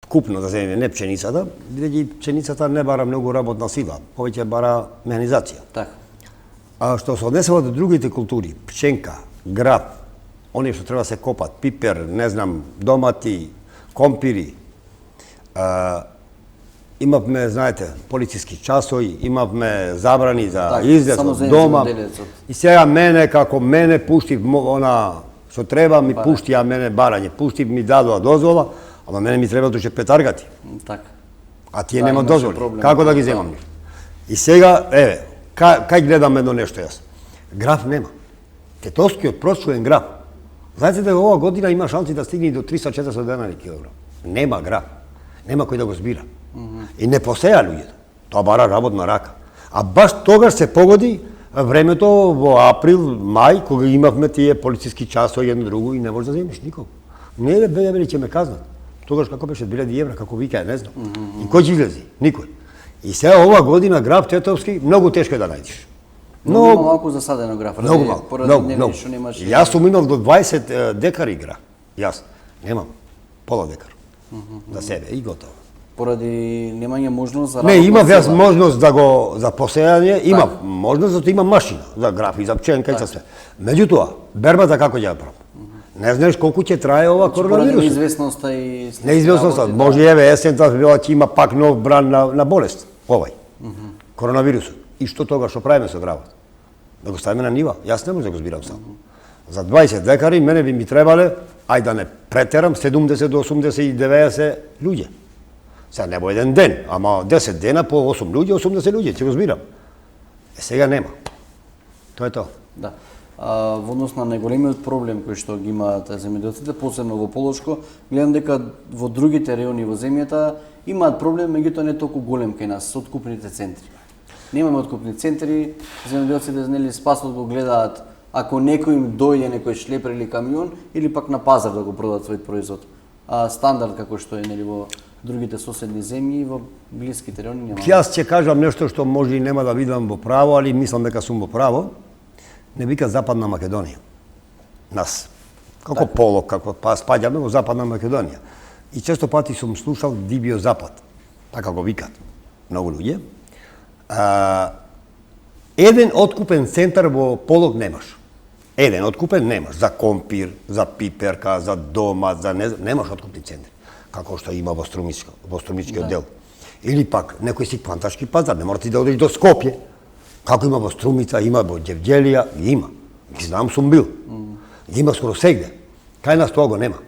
купно да земеме, не пшеницата, бидејќи пшеницата не бара многу работна сила, повеќе бара механизација. Така. А што се однесува до другите култури, пшенка, граб, оние што треба се копат, пипер, не знам, домати, компири, имавме, знаете, полициски часови, имавме забрани за излез од дома. И сега мене, како мене, пушти она што треба, ми пушти, а мене барање, пушти ми дадоа дозвола, ама мене ми треба туше петаргати. Така. А тие нема дозволи. Како да ги земам? И сега, еве, кај гледам едно нешто јас. Граф нема. Тетовскиот просчуен граф. Знаете дека ова година има шанси да стигне до 300-400 денари килограм. Нема граф. Нема кој да го збира. И не посеја луѓето. Тоа бара работна рака. А баш тогаш се погоди времето во април, мај, кога имавме тие полициски часови едно друго и не можеш да земеш никого. Не бе ќе ме казнат. Тогаш како беше 2000 евра, како викаја, не знам. И кој ќе излези? Никој. И сега ова година граф Тетовски многу тешко е да најдеш. Многу малку засадено граф. Многу малку. Јас сум имал до 20 декари граф. Јас немам пола декар за себе и готово. Поради немање можност за работа. Не, имав јас можност да го за посејање, имав можност затоа имам машина за граф и за пченка и за све. Меѓутоа, бербата како ќе ја правам? Не знаеш колку ќе трае ова коронавирус. Поради неизвестноста и неизвестноста. Може еве есента била ќе има пак нов бран на болест, овај. Коронавирусот. И што тога што правиме со гравот? Да го ставиме на нива. Јас не можам да го збирам сам. За 20 декари мене би ми требале, ај да не претерам, 70 до 80 и 90 луѓе. Сега не во еден ден, ама 10 дена по 8 луѓе, 80 луѓе, ќе го збирам. Сега нема. Тоа е тоа. Да. Во однос на најголемиот проблем кој што ги имаат земјоделците, посебно во Полошко, гледам дека во другите реони во земјата имаат проблем, меѓутоа не толку голем кај нас, со откупните центри. Немаме откупни центри, земјоделците нели спасот го гледаат ако некој им дојде некој шлепер или камион или пак на пазар да го продадат својот производ. Стандард како што е нели во другите соседни земји и во блиските реони нема. Јас ќе кажам нешто што може и нема да видам во право, али мислам дека сум во право. Не вика Западна Македонија. Нас. Како полок, како спаѓаме во Западна Македонија. И често пати сум слушал Дибио Запад. Така го викат многу луѓе. Еден откупен центар во полок немаш. Еден откупен немаш. За компир, за пиперка, за домат, за немаш откупни центри. Како што има во Струмичкиот дел. Или пак некој си кванташки пазар, не мора ти да одиш до Скопје. Како има во Струмица, има во Ѓевѓелија, има. Ги знам, сум бил. Ги има скоро сегде. Кај нас тоа го нема.